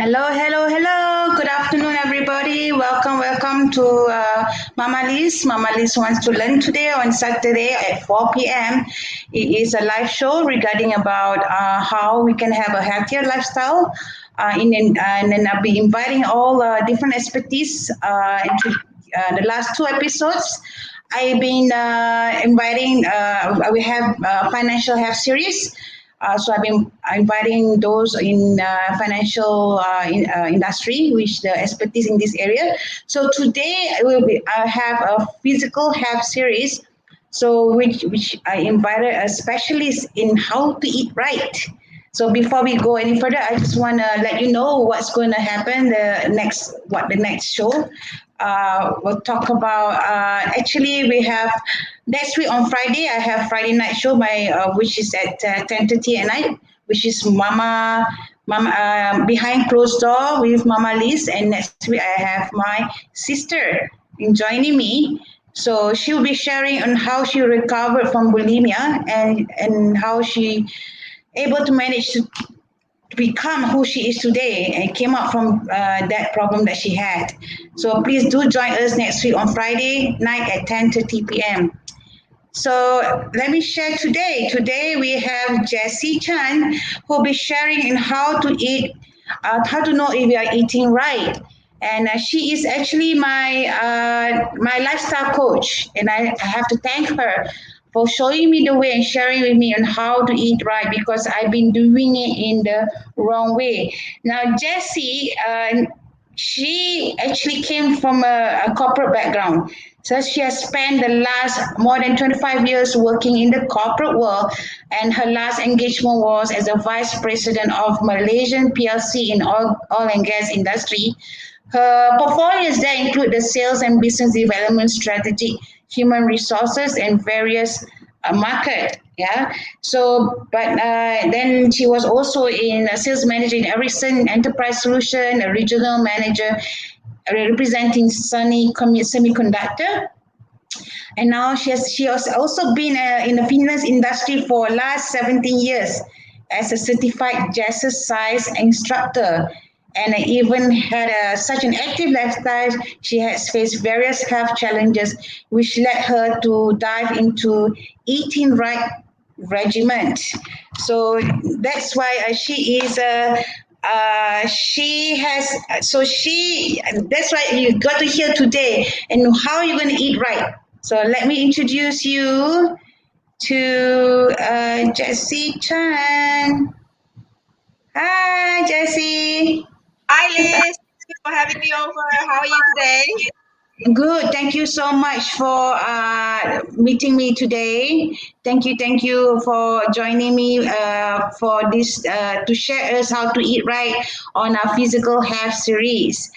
Hello, hello, hello. Good afternoon, everybody. Welcome to MamaLiez. MamaLiez wants to learn today on Saturday at 4 p.m. It is a live show regarding about how we can have a healthier lifestyle. And then I'll be inviting all different expertise into the last two episodes. I've been inviting, we have a financial health series. So I've been inviting those in financial industry, which the expertise in this area. So today I have a physical health series. So which I invited a specialist in how to eat right. So before we go any further, I just want to let you know what's going to happen the next show. We'll talk about actually we have next week on Friday. I have Friday night show which is at 10:30 at night, which is Mama behind closed door with MamaLiez, and next week I have my sister in joining me. So she'll be sharing on how she recovered from bulimia and how she able to manage to become who she is today and came out from that problem that she had. So please do join us next week on Friday night at 10:30 p.m. So let me share today. Today we have Jessie Chan who will be sharing in how to eat, how to know if we are eating right. And she is actually my lifestyle coach, and I have to thank her for showing me the way and sharing with me on how to eat right because I've been doing it in the wrong way. Now, Jessie, she actually came from a corporate background. So she has spent the last more than 25 years working in the corporate world, and her last engagement was as a vice president of Malaysian PLC in oil and gas industry. Her portfolios there include the sales and business development strategy, human resources, and various market. Yeah. So, but then she was also in a sales manager in Ericsson Enterprise Solution, a regional manager representing Sunny Semiconductor. And now she has also been in the fitness industry for last 17 years as a certified jazzercise instructor, and even had such an active lifestyle. She has faced various health challenges, which led her to dive into eating right regiment. So that's why she is she has so she that's why you got to hear today and how you're going to eat right. So let me introduce you to Jessie Chan. Hi, Jessie. Hi, Liz. Thank you for having me over. How are you today? Good. Thank you so much for meeting me today. Thank you for joining me for this to share us how to eat right on our physical health series.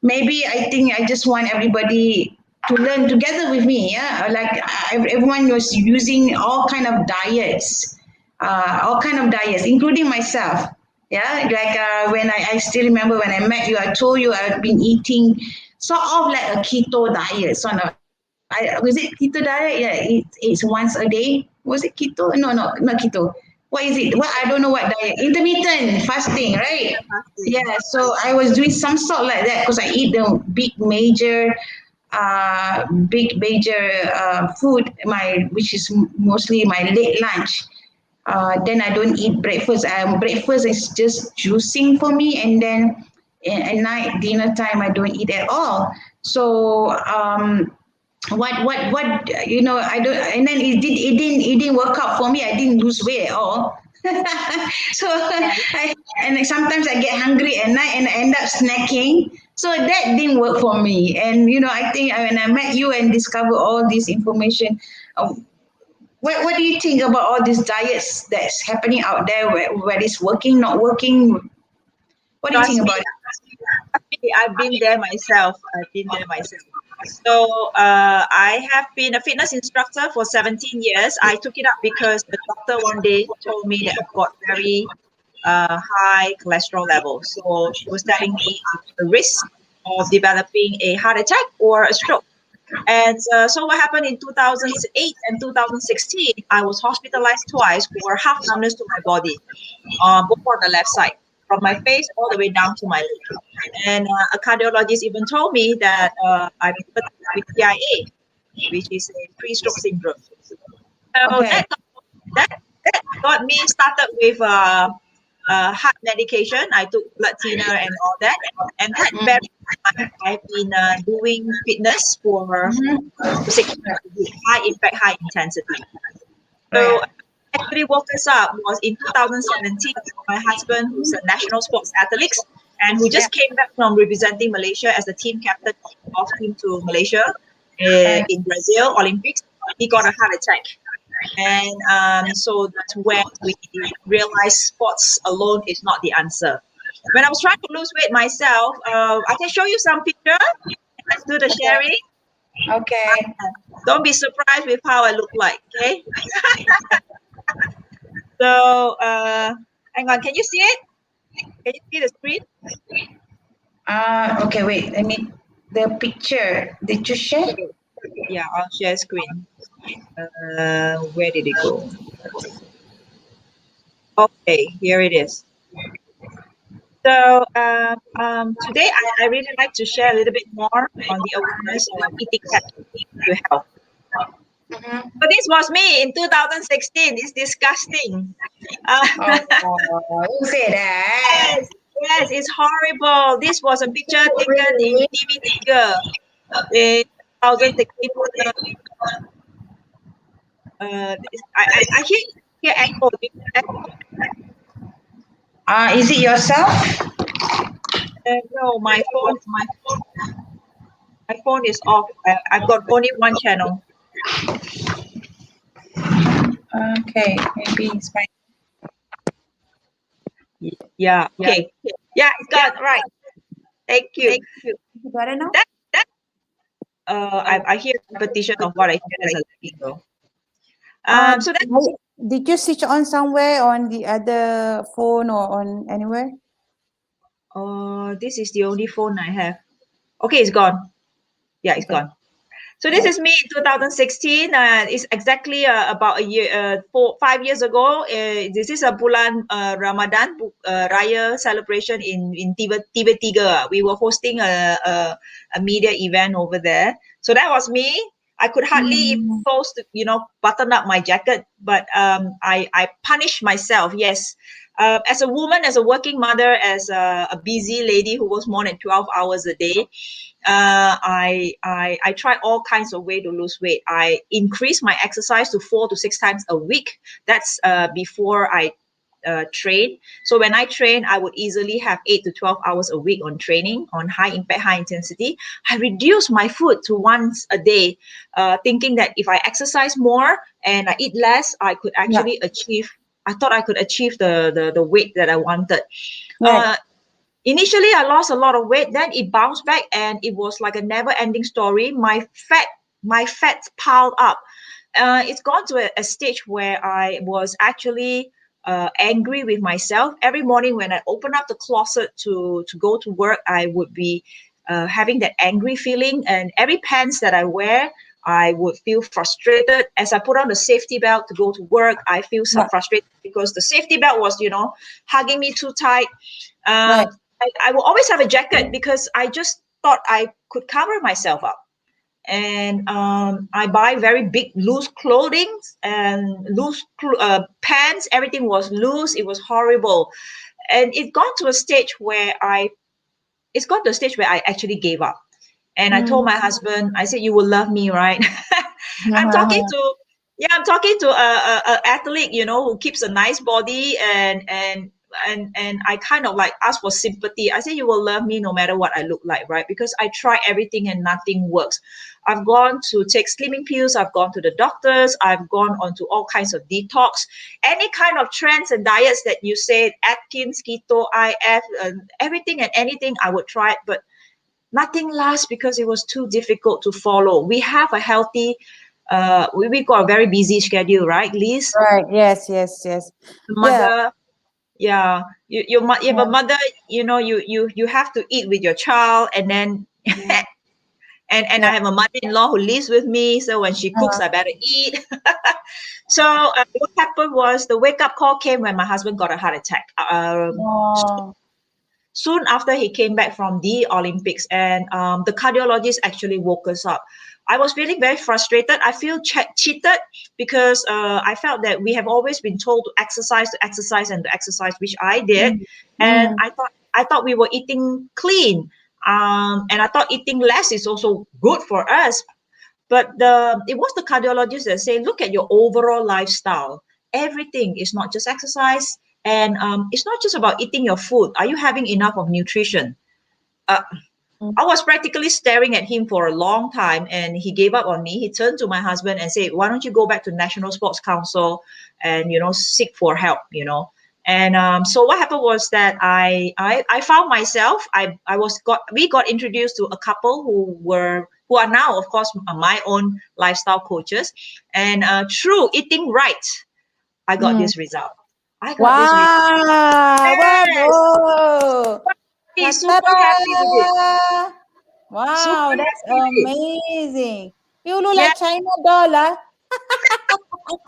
Maybe I think I just want everybody to learn together with me. Yeah, like everyone was using all kind of diets, including myself. Yeah, like when I still remember when I met you, I told you I've been eating sort of like a keto diet. Was it keto diet? Yeah, it's once a day. Was it keto? No, not keto. What is it? What I don't know what diet. Intermittent fasting, right? Yeah. So I was doing some sort like that because I eat the big major food, which is mostly my late lunch. Then I don't eat breakfast. Breakfast is just juicing for me, and then at night dinner time I don't eat at all. So what I don't, and then it didn't work out for me. I didn't lose weight at all. So and sometimes I get hungry at night and I end up snacking. So that didn't work for me. And I think when I met you and discovered all this information, what do you think about all these diets that's happening out there where it's working, not working? What do you think about it? I've been there myself. So I have been a fitness instructor for 17 years. I took it up because the doctor one day told me that I've got very high cholesterol level. So she was telling me the risk of developing a heart attack or a stroke. And so what happened in 2008 and 2016, I was hospitalized twice for half numbness to my body, both on the left side. from my face all the way down to my leg. And a cardiologist even told me that I'm with TIA, which is a pre-stroke syndrome. So Okay. that got me started with heart medication. I took blood thinner and all that. And that very time, I've been doing fitness for 6 months, high impact, high intensity. So Right. actually woke us up was in 2017. My husband, who's a national sports athlete and who just came back from representing Malaysia as the team captain of team to Malaysia Right. in Brazil Olympics, he got a heart attack. And so that's when we realized sports alone is not the answer. When I was trying to lose weight myself, I can show you some picture. Let's do the sharing. Okay. Don't be surprised with how I look like, okay? So, hang on, can you see it? Can you see the screen? Okay, wait. Let me. The picture. Did you share? Yeah, I'll share screen. Where did it go? Okay, here it is. So today I really like to share a little bit more on the awareness of eating healthy to health. So this was me in 2016. It's disgusting. Oh, don't say that. Yes, it's horrible. This was a picture taken in TV Tiger in 2016. I hear echo. Is it yourself? No, my phone is off. I've got only one channel. Okay, maybe it's my. Yeah. Okay. Yeah, it's got right. Thank you. You got it now? That I hear repetition of what I said as a ago. So that Did you switch on somewhere on the other phone or on anywhere? this is the only phone I have. Okay, it's gone. Yeah, it's gone. So this is me in 2016. It's exactly about a year, 5 years ago. This is a bulan Ramadan Raya celebration in Tiba. We were hosting a media event over there. So that was me. I could hardly even post, button up my jacket, but I punished myself. Yes. As a woman, as a working mother, as a busy lady who works more than 12 hours a day, I tried all kinds of way to lose weight. I increased my exercise to 4 to 6 times a week. That's before I train. So when I train, I would easily have 8 to 12 hours a week on training, on high impact, high intensity. I reduced my food to once a day, thinking that if I exercise more and I eat less, I could actually achieve. I thought I could achieve the weight that I wanted. Right. Initially, I lost a lot of weight. Then it bounced back, and it was like a never-ending story. My fat piled up. It's gone to a stage where I was actually angry with myself. Every morning when I open up the closet to go to work, I would be having that angry feeling. And every pants that I wear, I would feel frustrated. As I put on the safety belt to go to work, I feel so frustrated because the safety belt was, hugging me too tight. I will always have a jacket because I just thought I could cover myself up. And I buy very big loose clothing and loose pants. Everything was loose. It was horrible. And it got to a stage where I actually gave up. And I told my husband, I said, "You will love me, right?" I'm talking to a athlete, who keeps a nice body, and I kind of like ask for sympathy. I said, "You will love me no matter what I look like, right?" Because I try everything and nothing works. I've gone to take slimming pills. I've gone to the doctors. I've gone on to all kinds of detox, any kind of trends and diets that you said, Atkins, keto, IF, everything and anything I would try it, but nothing lasts because it was too difficult to follow. We have a healthy, we got a very busy schedule, right, Liz? Right. Yes. Mother, yeah. You have a mother. You have to eat with your child, and then, and I have a mother-in-law who lives with me. So when she cooks, I better eat. So what happened was the wake-up call came when my husband got a heart attack. soon after he came back from the Olympics, and the cardiologist actually woke us up. I was feeling very frustrated. I feel cheated because I felt that we have always been told to exercise, and to exercise, which I did, and I thought we were eating clean, and I thought eating less is also good for us. But it was the cardiologist that said, look at your overall lifestyle. Everything is not just exercise, and it's not just about eating your food. Are you having enough of nutrition? Uh, I was practically staring at him for a long time, and he gave up on me. He turned to my husband and said, why don't you go back to National Sports Council and, seek for help, And so what happened was that I found myself, we got introduced to a couple who are now, of course, my own lifestyle coaches. And through eating right, I got this result. I got this result. Wow! Yes. Whoa! Super happy with it. Wow, Super that's happy with it. amazing. You look Yeah. like China doll, huh?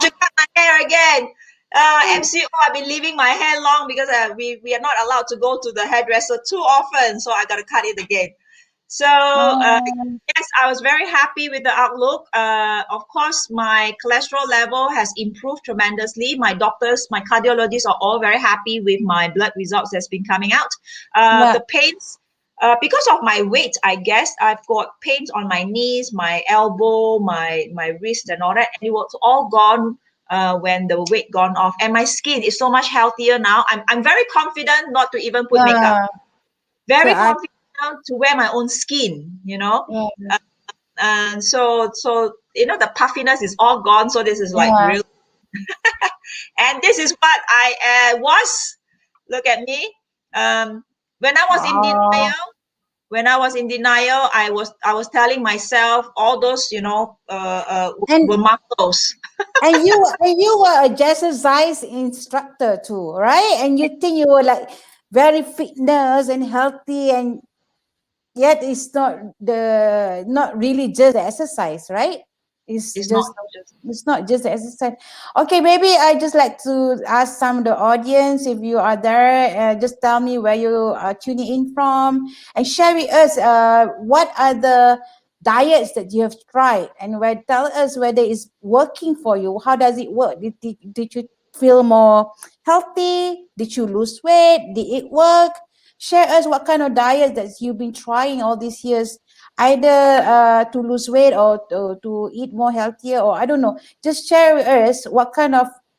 To cut my hair again. MCO, I've been leaving my hair long because we are not allowed to go to the hairdresser too often, so I got to cut it again. So yes, I was very happy with the outlook. Of course, my cholesterol level has improved tremendously. My doctors, my cardiologists are all very happy with my blood results that's been coming out. The pains, because of my weight, I guess I've got pains on my knees, my elbow, my wrist, and all that, and it was all gone when the weight gone off. And my skin is so much healthier now. I'm very confident not to even put makeup. Very confident to wear my own skin, and so the puffiness is all gone. So this is like real, and this is what I was. Look at me. When I was in denial, I was telling myself all those, were muscles. And you were a exercise instructor too, right? And you think you were like very fitness and healthy, and yet it's not really just the exercise, right? It's not just the exercise. Okay, maybe I just like to ask some of the audience, if you are there, just tell me where you are tuning in from, and share with us what are the diets that you have tried, and tell us whether it's working for you. How does it work? Did you feel more healthy? Did you lose weight? Did it work? Share us what kind of diet that you've been trying all these years, either to lose weight or to eat more healthier, or I don't know. Just share with us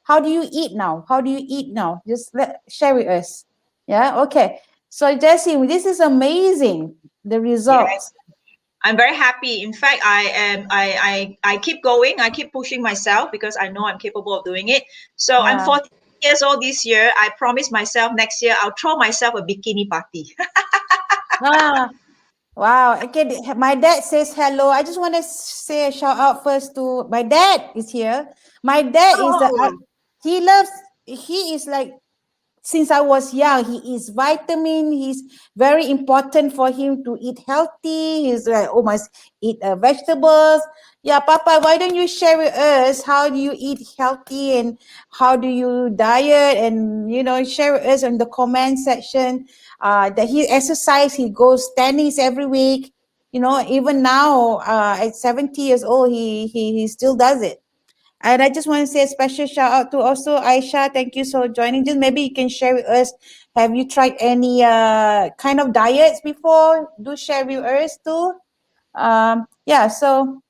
how do you eat now? How do you eat now? Just share with us. Yeah, okay. So Jessie, this is amazing, the results. Yes. I'm very happy. In fact, I keep going. I keep pushing myself because I know I'm capable of doing it. So I'm 40 years old this year. I promised myself next year I'll throw myself a bikini party. Wow. Okay, my dad says hello. I just want to say a shout out first to my dad is here. My dad he is like, since I was young, he is vitamin. He's very important for him to eat healthy. He's like, oh, must eat vegetables. Yeah, Papa, why don't you share with us how do you eat healthy and how do you diet, and share with us in the comment section that he exercise. He goes tennis every week. Even now at 70 years old, he still does it. And I just want to say a special shout out to also Aisha. Thank you for joining. Just maybe you can share with us. Have you tried any kind of diets before? Do share with us too. Yeah. So,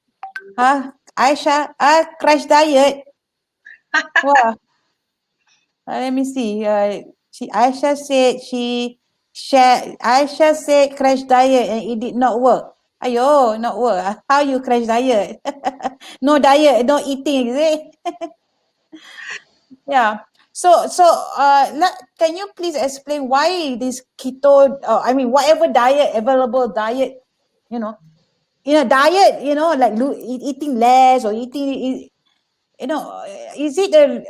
Aisha, crash diet. Wow. Let me see. Aisha said crash diet and it did not work. Ayo, not work. How you crash diet? No diet, no eating, is it? Yeah. So, can you please explain why this keto? Whatever available diet, diet, like eating less or eating, is it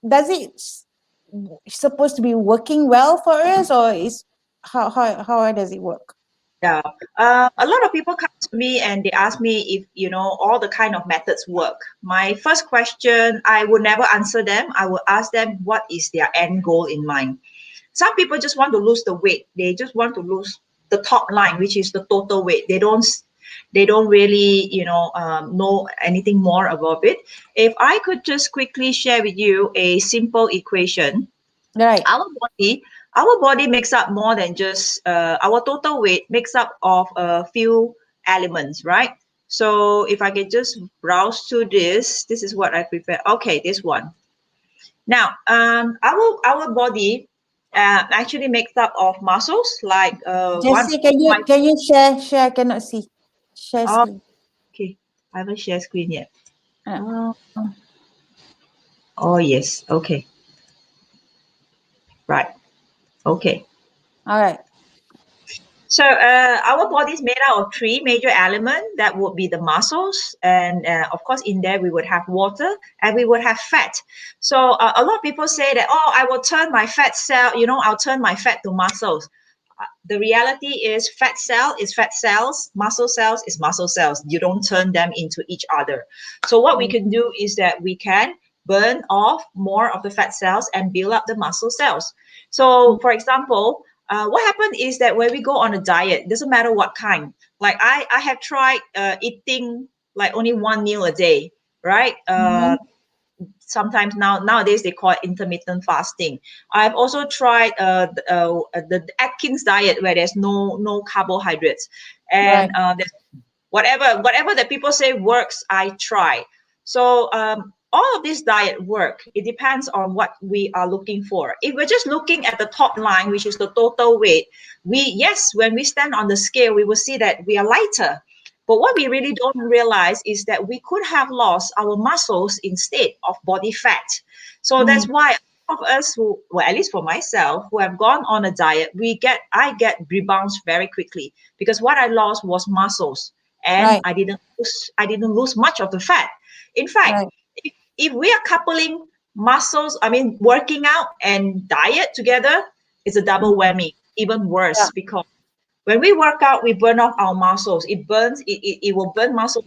does it supposed to be working well for us, or is how does it work? Yeah. A lot of people come to me and they ask me if, all the kind of methods work. My first question, I would never answer them. I will ask them what is their end goal in mind. Some people just want to lose the weight. They just want to lose the top line, which is the total weight. They don't really, know anything more about it. If I could just quickly share with you a simple equation. Right. Our body makes up more than just our total weight makes up of a few elements, right? So if I can just browse through this is what I prepared. Okay, this one. Now, our body actually makes up of muscles like Jessie, can you share? I cannot see. Share Oh, screen. okay, I haven't shared screen yet. Uh, Oh yes, okay, right, okay. all right. So our body is made out of three major elements. That would be the muscles, and of course, in there we would have water, and we would have fat. So a lot of people say that, oh, I will turn my fat cell. I'll turn my fat to muscles. The reality is, fat cell is fat cells, muscle cells is muscle cells. You don't turn them into each other. So what we can do is that we can burn off more of the fat cells and build up the muscle cells. So, for example, what happened is that when we go on a diet, doesn't matter what kind. Like I have tried eating like only one meal a day, right? Sometimes nowadays they call it intermittent fasting. I've also tried the Atkins diet, where there's no carbohydrates, and whatever that people say works, I try. So all of this diet work. It depends on what we are looking for. If we're just looking at the top line, which is the total weight, when we stand on the scale, we will see that we are lighter. But what we really don't realize is that we could have lost our muscles instead of body fat. So that's why of us who, well, at least for myself, who have gone on a diet, I get rebounds very quickly, because what I lost was muscles, and I didn't lose much of the fat. In fact, if we are coupling working out and diet together, it's a double whammy, even worse, because when we work out, we burn off our muscles. It will burn muscles.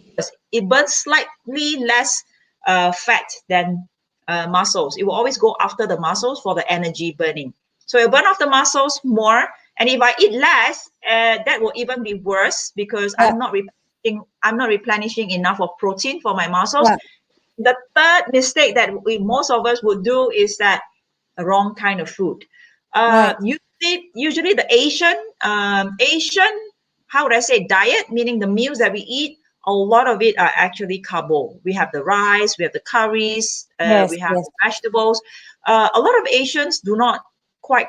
It burns slightly less fat than muscles. It will always go after the muscles for the energy burning. So it burn off the muscles more. And if I eat less, that will even be worse, because I'm not replenishing enough of protein for my muscles. The third mistake that most of us would do is that a wrong kind of food. Usually the Asian, how would I say, diet, meaning the meals that we eat, a lot of it are actually carbo. We have the rice, we have the curries, we have the vegetables. A lot of Asians do not quite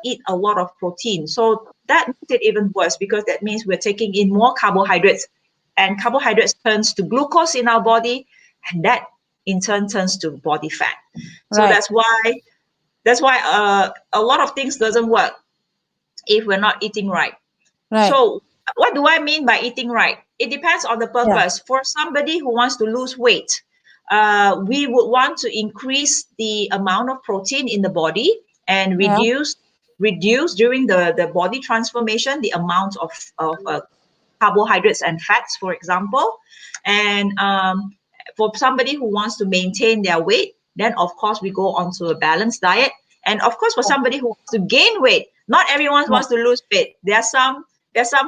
eat a lot of protein. So that makes it even worse, because that means we're taking in more carbohydrates, and carbohydrates turns to glucose in our body, and that in turn turns to body fat. So that's why a lot of things doesn't work if we're not eating right. So what do I mean by eating right? It depends on the purpose. For somebody who wants to lose weight, we would want to increase the amount of protein in the body and reduce during the body transformation the amount of carbohydrates and fats, for example. And for somebody who wants to maintain their weight, then of course we go on to a balanced diet. And of course, for somebody who wants to gain weight, not everyone wants to lose weight. There's some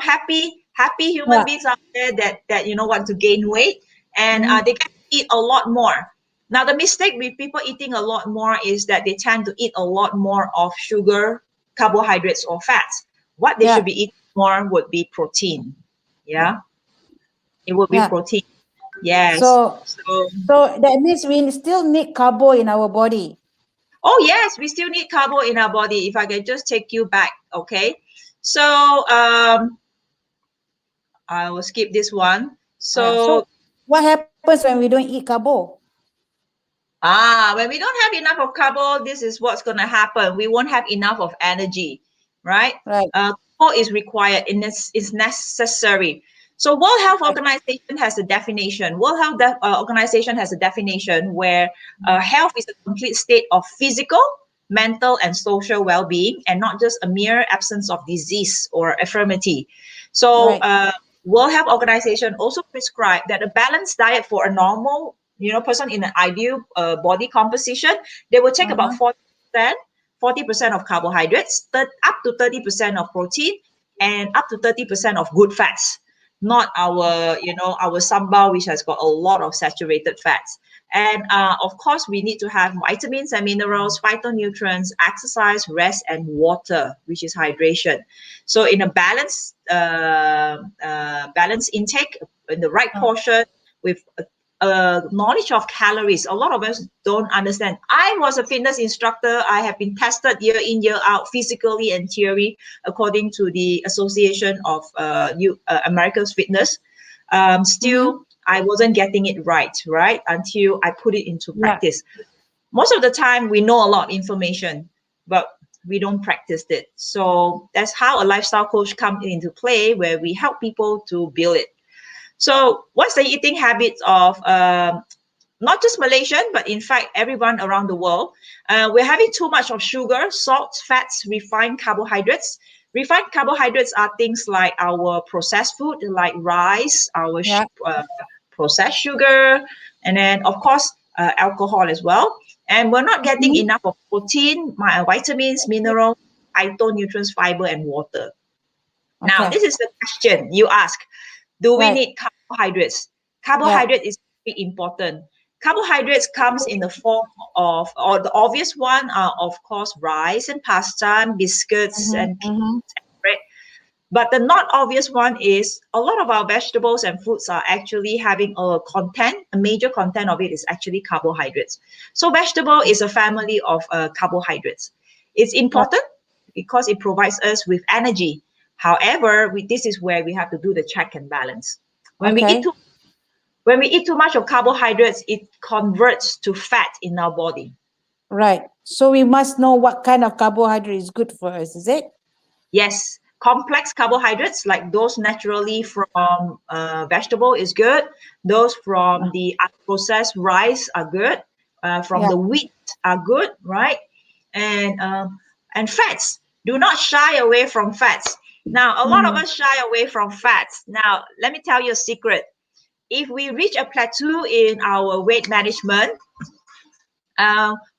happy human beings out there that want to gain weight, and they can eat a lot more. Now, the mistake with people eating a lot more is that they tend to eat a lot more of sugar, carbohydrates, or fats. What they should be eating more would be protein. Yeah, it would be protein. Yes. So that means we still need carbo in our body. Oh yes, we still need carbo in our body. If I can just take you back, okay? So I will skip this one. So what happens when we don't eat carbo? When we don't have enough of carbo, this is what's going to happen. We won't have enough of energy, right? Carbo is required, and it's necessary. So World Health Organization has a definition. World Health Organization has a definition where health is a complete state of physical, mental, and social well-being, and not just a mere absence of disease or infirmity. So World Health Organization also prescribed that a balanced diet for a normal person in an ideal body composition, they will take about 40% 40% of carbohydrates, up to 30% of protein, and up to 30% of good fats. Not our, our sambal, which has got a lot of saturated fats. And of course, we need to have vitamins and minerals, phytonutrients, exercise, rest, and water, which is hydration. So in a balanced intake, in the right portion, with knowledge of calories. A lot of us don't understand. I was a fitness instructor. I have been tested year in, year out, physically and theory, according to the Association of America's Fitness. Still, I wasn't getting it right, until I put it into practice. Most of the time, we know a lot of information, but we don't practice it. So that's how a lifestyle coach comes into play, where we help people to build it. So what's the eating habits of not just Malaysian, but in fact, everyone around the world? We're having too much of sugar, salt, fats, refined carbohydrates. Refined carbohydrates are things like our processed food, like rice, our processed sugar, and then, of course, alcohol as well. And we're not getting enough of protein, vitamins, minerals, phytonutrients, fiber, and water. Okay. Now, this is the question you ask. Do we need carbohydrates? Carbohydrate is very important. Carbohydrates comes in the form of, or the obvious one are, of course, rice and pasta and biscuits and bread. But the not obvious one is a lot of our vegetables and fruits are actually having a major content of it is actually carbohydrates. So vegetable is a family of carbohydrates. It's important because it provides us with energy. However, this is where we have to do the check and balance. When we eat too much of carbohydrates, it converts to fat in our body. Right. So we must know what kind of carbohydrate is good for us, is it? Yes. Complex carbohydrates, like those naturally from vegetable, is good. Those from the unprocessed rice are good. From the wheat are good, right? And fats. Do not shy away from fats. Now, a lot of us shy away from fats. Now, let me tell you a secret. If we reach a plateau in our weight management,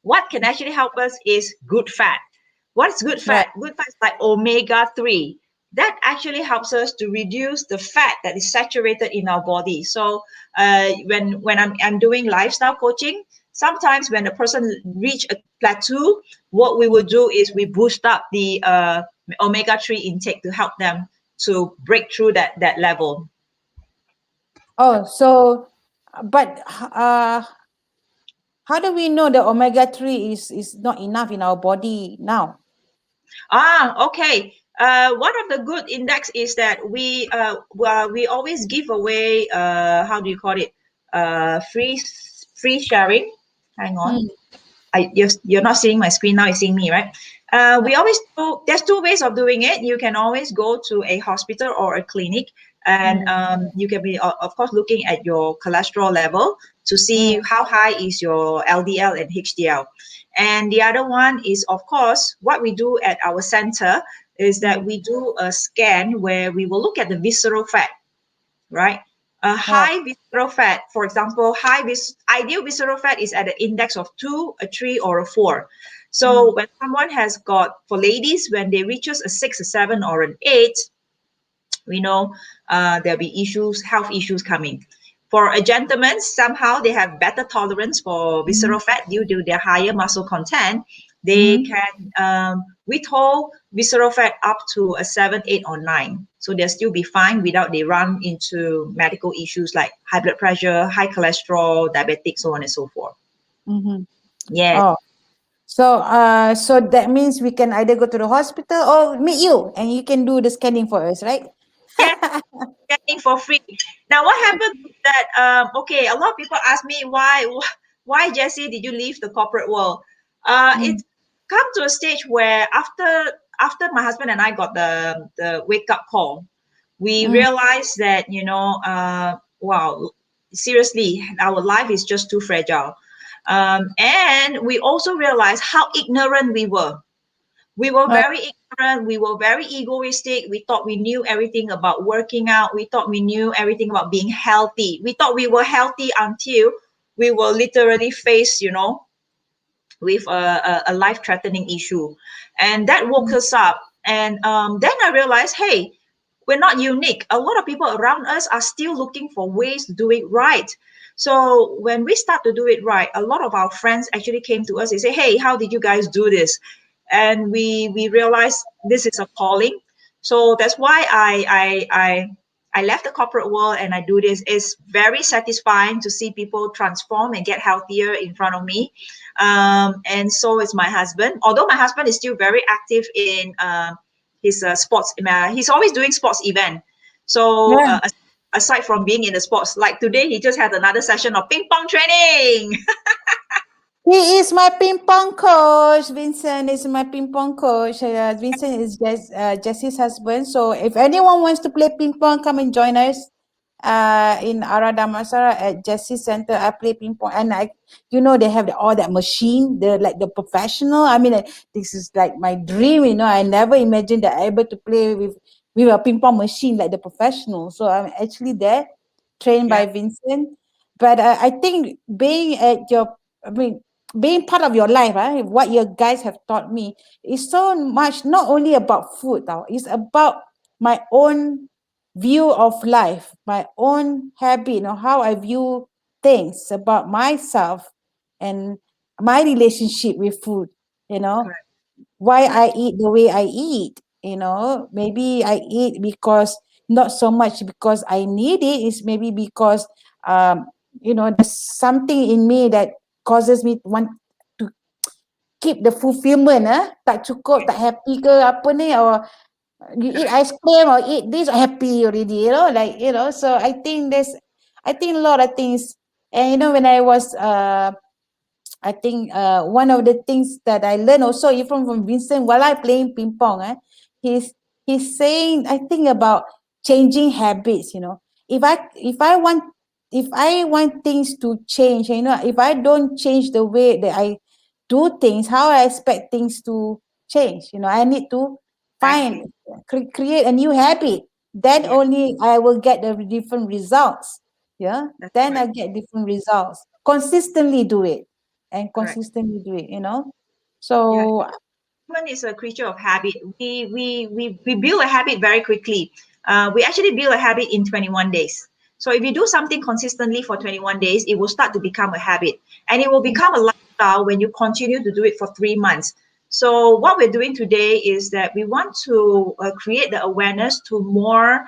what can actually help us is good fat. What is good fat? Good fat is like omega-3. That actually helps us to reduce the fat that is saturated in our body. So when I'm doing lifestyle coaching, sometimes when a person reach a plateau, what we will do is we boost up the omega-3 intake to help them to break through that level. Oh, so, but how do we know the omega-3 is not enough in our body now? Okay. One of the good index is that we always give away how do you call it, free sharing. Hang on. You're not seeing my screen now, you're seeing me, right? We always do, there's two ways of doing it. You can always go to a hospital or a clinic, and you can be, of course, looking at your cholesterol level to see how high is your LDL and HDL. And the other one is, of course, what we do at our center is that we do a scan where we will look at the visceral fat, right? High visceral fat, for example, ideal visceral fat is at an index of 2, a 3, or a 4. So when someone has got, for ladies, when they reaches a 6, a 7, or an 8, we know there'll be issues, health issues coming. For a gentleman, somehow they have better tolerance for visceral fat due to their higher muscle content. They can withhold visceral fat up to a 7, 8, or 9. So they'll still be fine without they run into medical issues like high blood pressure, high cholesterol, diabetic, so on and so forth. Yeah. Oh. So that means we can either go to the hospital or meet you and you can do the scanning for us, right? Yeah, scanning for free. Now, what happened is that, okay, a lot of people ask me, why, Jessie, did you leave the corporate world? It's come to a stage where after my husband and I got the wake-up call, we realized that, wow, seriously, our life is just too fragile. And we also realized how ignorant we were. We were very ignorant. We were very egoistic. We thought we knew everything about working out. We thought we knew everything about being healthy. We thought we were healthy until we were literally faced, with a life-threatening issue. And that woke us up. And then I realized, hey, we're not unique. A lot of people around us are still looking for ways to do it right. So when we start to do it right, a lot of our friends actually came to us and say, hey, how did you guys do this? And we realized this is a calling. So that's why I left the corporate world and I do this. It's very satisfying to see people transform and get healthier in front of me. And so is my husband. Although my husband is still very active in his sports, he's always doing sports event. So Yeah. aside from being in the sports, like today, he just had another session of ping pong training. He is my ping pong coach. Vincent is my ping pong coach. Vincent is Jessie's husband. So if anyone wants to play ping pong, come and join us. In Aradamasara at Jessie Center, I play ping pong, and they have all that machine. They're like the professional. I mean, this is like my dream. I never imagined that I able to play with a ping pong machine like the professional. So I'm actually there, trained by Yeah, Vincent. But I think being part of your life, what you guys have taught me is so much, not only about food, it's about my own view of life, my own habit, how I view things about myself and my relationship with food, correct. why I eat the way I eat, maybe I eat because not so much because I need it, it's maybe because there's something in me that causes me to want to keep the fulfillment, tak cukup, tak happy ke apa ni, or you eat ice cream or eat this, happy already, so I think a lot of things. And when I was I think one of the things that I learned also even from Vincent while I playing ping pong, he's saying, I think, about changing habits. If I want things to change, if I don't change the way that I do things, how I expect things to change. I need to Exactly. find create a new habit. Then Yeah, only I will get the different results. Yeah, that's then I right. get different results. Consistently do it and Correct. consistently do it. Yeah, So human is a creature of habit. We build a habit very quickly. We actually build a habit in 21 days. So if you do something consistently for 21 days, it will start to become a habit, and it will become a lifestyle when you continue to do it for 3 months. So what we're doing today is that we want to create the awareness to more.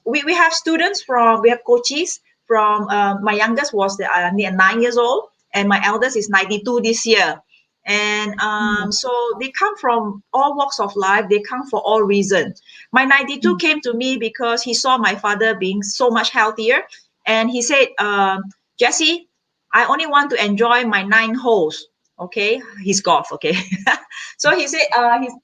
We have students from, we have coaches from, my youngest was 9 years old, and my eldest is 92 this year. And so they come from all walks of life. They come for all reasons. My 92 came to me because he saw my father being so much healthier. And he said, Jessie, I only want to enjoy my 9 holes. Okay, he's golf. Okay. So he said,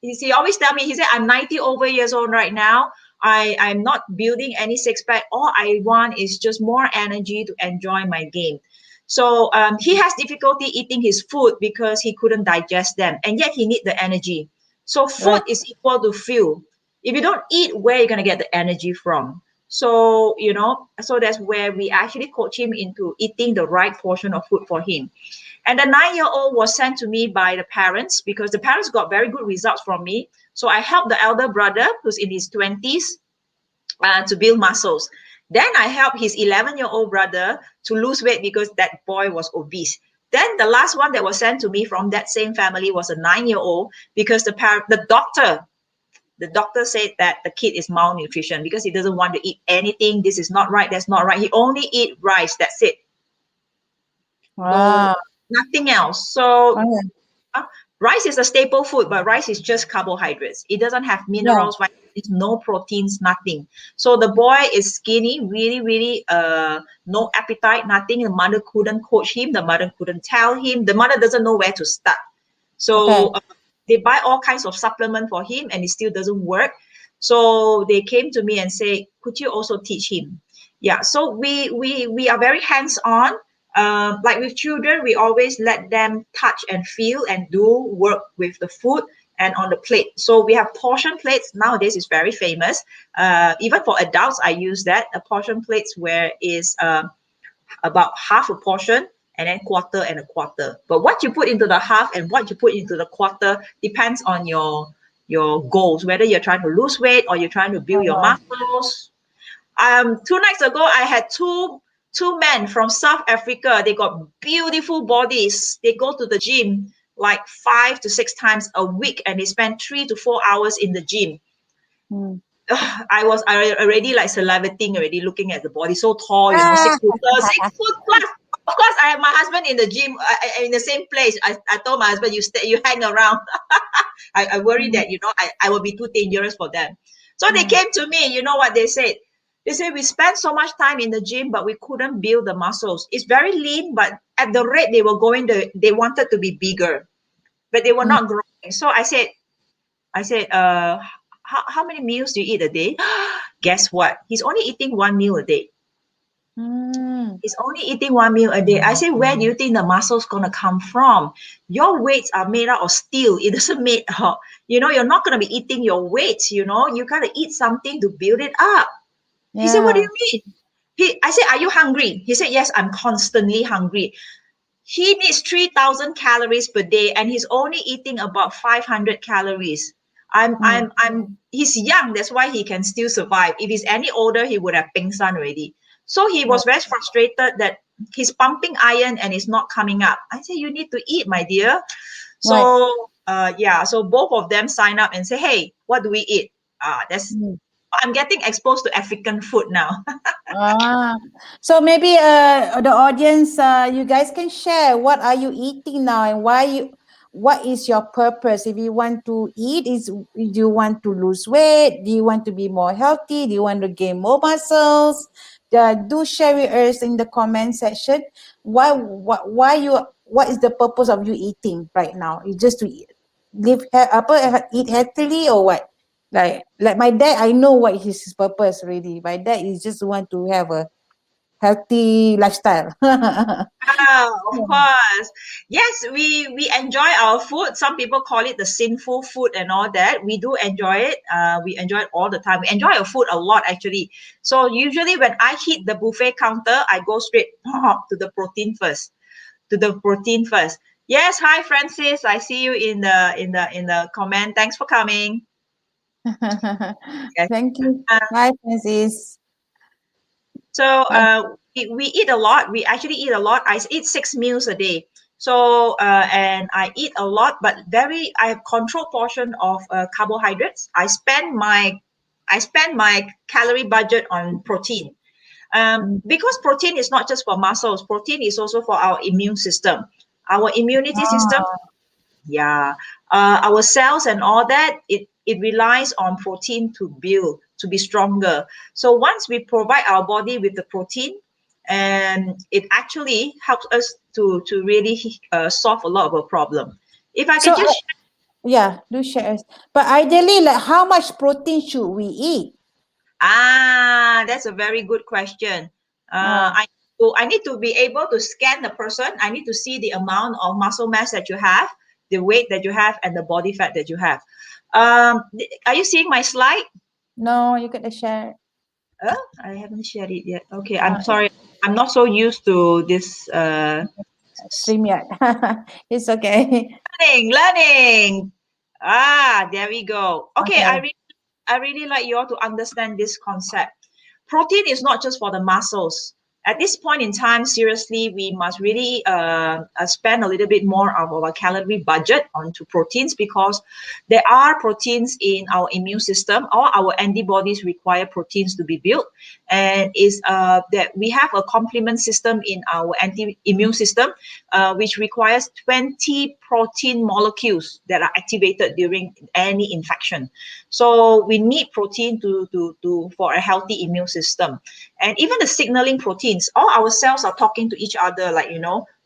he always tell me, he said, I'm 90 over years old right now. I'm not building any six pack. All I want is just more energy to enjoy my game. So he has difficulty eating his food because he couldn't digest them, and yet he need the energy. So food right, is equal to fuel. If you don't eat, where are you gonna get the energy from? So so that's where we actually coach him into eating the right portion of food for him. And the 9-year-old was sent to me by the parents because the parents got very good results from me. So I helped the elder brother who's in his 20s to build muscles. Then I helped his 11-year-old brother to lose weight because that boy was obese. Then the last one that was sent to me from that same family was a 9-year-old because the doctor said that the kid is malnutrition because he doesn't want to eat anything. This is not right. That's not right. He only eat rice. That's it. No, wow, nothing else. So okay. rice is a staple food, but rice is just carbohydrates. It doesn't have Yeah, minerals, vitamins, no proteins, nothing. So the boy is skinny, really, really, no appetite, nothing. The mother couldn't coach him. The mother couldn't tell him. The mother doesn't know where to start. okay, So they buy all kinds of supplement for him, and it still doesn't work. So they came to me and say, "Could you also teach him?" Yeah. So we are very hands on. Like with children, we always let them touch and feel and do work with the food and on the plate. So we have portion plates. Nowadays, it's very famous. Even for adults, I use that. A portion plates where is about half a portion, and then quarter and a quarter. But what you put into the half and what you put into the quarter depends on your goals, whether you're trying to lose weight or you're trying to build your muscles. 2 nights ago, I had two men from South Africa. They got beautiful bodies. They go to the gym like 5 to 6 times a week, and they spend 3 to 4 hours in the gym. I already like salivating already, looking at the body, so tall, 6 foot plus. Of course, I have my husband in the gym, in the same place. I told my husband, you hang around. I worry that, I will be too dangerous for them. So they came to me, you know what they said? They said, we spent so much time in the gym, but we couldn't build the muscles. It's very lean, but at the rate they were going, they wanted to be bigger, but they were not growing. So I said, how many meals do you eat a day? Guess what? He's only eating 1 meal a day. He's only eating 1 meal a day. I say, where do you think the muscle's going to come from? Your weights are made out of steel. It doesn't made up. You're not going to be eating your weights, you got to eat something to build it up. Yeah. He said, what do you mean? I said, are you hungry? He said, yes, I'm constantly hungry. He needs 3,000 calories per day, and he's only eating about 500 calories. He's young. That's why he can still survive. If he's any older, he would have pingsan already. So he was very frustrated that he's pumping iron and it's not coming up. I said, you need to eat, my dear. So, so both of them sign up and say, hey, what do we eat? I'm getting exposed to African food now. So maybe the audience, you guys can share, what are you eating now and what is your purpose? If you want to eat, do you want to lose weight? Do you want to be more healthy? Do you want to gain more muscles? Do share with us in the comment section. What is the purpose of you eating right now? Is just to eat healthily or what? Like my dad, I know what his purpose already. My dad is just want to have a healthy lifestyle. Of course. Yes, we enjoy our food. Some people call it the sinful food and all that. We do enjoy it. We enjoy it all the time. We enjoy our food a lot, actually. So usually when I hit the buffet counter, I go straight to the protein first. Yes, hi Francis. I see you in the comment. Thanks for coming. Yes. Thank you. Hi, Francis. So we eat a lot. We actually eat a lot. I eat 6 meals a day. So and I eat a lot, but I have controlled portion of carbohydrates. I spend my calorie budget on protein. Because protein is not just for muscles. Protein is also for our immune system, our immunity system. Yeah, our cells and all that. It relies on protein to build, to be stronger. So once we provide our body with the protein, and it actually helps us to really solve a lot of a problem. If I can just do share. But ideally, like, how much protein should we eat? That's a very good question. I need to be able to scan the person. I need to see the amount of muscle mass that you have, the weight that you have, and the body fat that you have. Are you seeing my slide? No, you gotta share. I haven't shared it yet. Okay, I'm sorry. I'm not so used to this StreamYard. It's okay. Learning. There we go. Okay. I really like you all to understand this concept. Protein is not just for the muscles. At this point in time, seriously, we must really spend a little bit more of our calorie budget onto proteins, because there are proteins in our immune system. All our antibodies require proteins to be built, and is that we have a complement system in our immune system, which requires 20 protein molecules that are activated during any infection. So we need protein for a healthy immune system. And even the signaling proteins, all our cells are talking to each other. Like,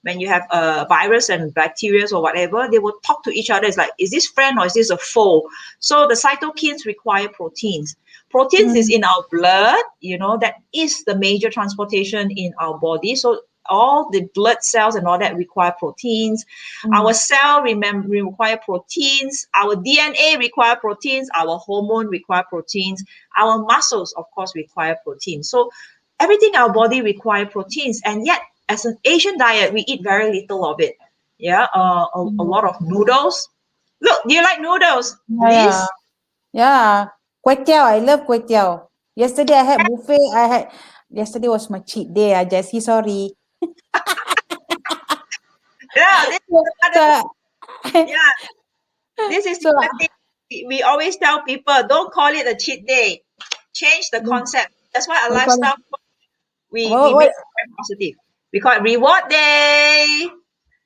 when you have a virus and bacteria or whatever, they will talk to each other. It's like, is this friend or is this a foe? So the cytokines require proteins. Proteins is in our blood, that is the major transportation in our body. So all the blood cells and all that require proteins. Our cell require proteins. Our DNA require proteins. Our hormone require proteins. Our muscles, of course, require proteins. So everything our body require proteins, and yet as an Asian diet, we eat very little of it. Yeah, a lot of noodles. Look, do you like noodles, Liz? Yeah. Yeah. Kway teow. I love kway teow. Yesterday I had buffet. Yesterday was my cheat day. Jessie, sorry. Yeah, this is another, So, yeah, this is so the thing. We always tell people, don't call it a cheat day. Change the concept. That's why a we call it, lifestyle we what make it very positive. We call it reward day.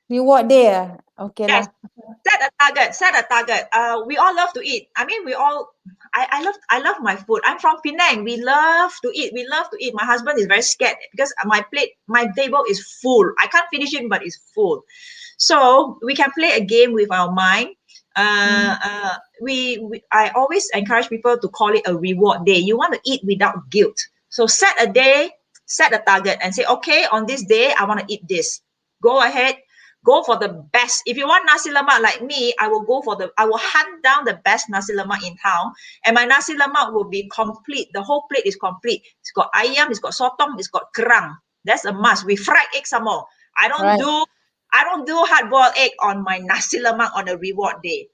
reward day? Okay Yes, lah. set a target. Set a target. We all love to eat. I mean, we all. I love my food. I'm from Penang. We love to eat. We love to eat. My husband is very scared because my table is full. I can't finish it, but it's full. So we can play a game with our mind. I always encourage people to call it a reward day. You want to eat without guilt. So set a day, set a target, and say, okay, on this day I want to eat this. Go ahead. Go for the best. If you want nasi lemak like me, I will hunt down the best nasi lemak in town. And my nasi lemak will be complete. The whole plate is complete. It's got ayam, it's got sotong, it's got kerang. That's a must. We fried egg some more. I don't do hard-boiled egg on my nasi lemak on a reward day.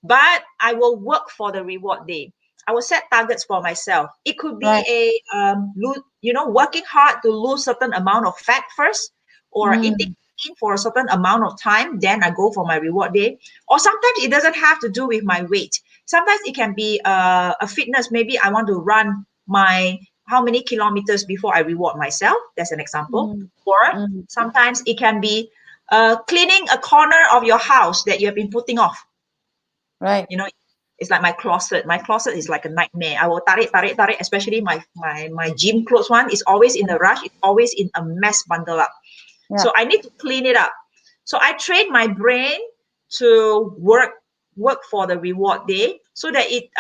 But I will work for the reward day. I will set targets for myself. It could be working hard to lose certain amount of fat first, or eating for a certain amount of time, then I go for my reward day. Or sometimes it doesn't have to do with my weight. Sometimes it can be a fitness. Maybe I want to run how many kilometers before I reward myself. That's an example. Or sometimes it can be cleaning a corner of your house that you have been putting off. Right. You know, it's like my closet. My closet is like a nightmare. I will tarik, especially my gym clothes one is always in a rush. It's always in a mess bundle up. Yeah. So I need to clean it up. So I train my brain to work for the reward day so that it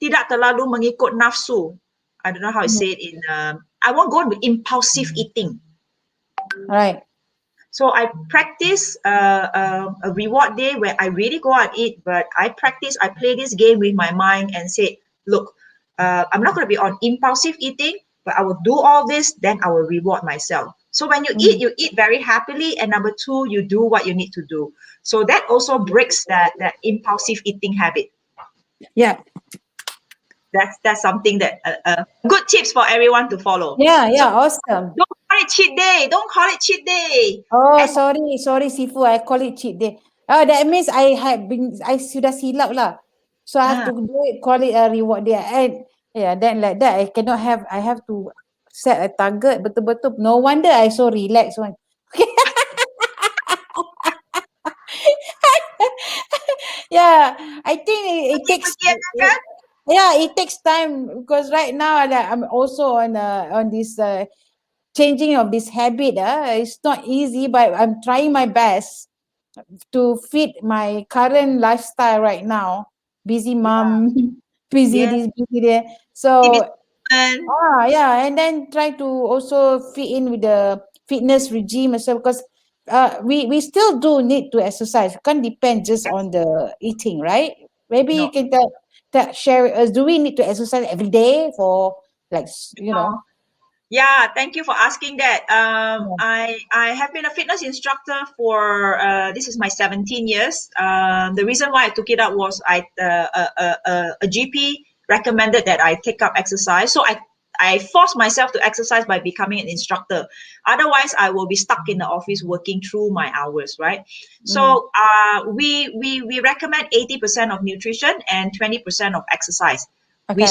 tidak terlalu mengikut nafsu. I don't know how I say it in. I won't go into impulsive eating. Right. So I practice a reward day where I really go out and eat, but I play this game with my mind and say, look, I'm not going to be on impulsive eating, but I will do all this, then I will reward myself. So when you eat very happily, and number two, you do what you need to do. So that also breaks that impulsive eating habit. Yeah. That's something that good tips for everyone to follow. Yeah, So awesome. don't call it cheat day. Don't call it cheat day. Oh, sorry, Sifu. I call it cheat day. Oh, that means I sudah silap lah. So I have to call it a reward day. And then like that, I have to set a target. Betul-betul. No wonder I so relaxed one. Yeah, I think it takes. It takes time because right now I'm also on this changing of this habit. It's not easy, but I'm trying my best to fit my current lifestyle right now. Busy mom, busy this, busy there. So and then try to also fit in with the fitness regime as well, because we still do need to exercise. Can't depend just on the eating, right? Maybe you can share with us. Do we need to exercise every day for Yeah, thank you for asking that. I have been a fitness instructor for this is my 17 years. The reason why I took it up was a GP recommended that I take up exercise. So I forced myself to exercise by becoming an instructor. Otherwise, I will be stuck in the office working through my hours, right? So we recommend 80% of nutrition and 20% of exercise. Okay.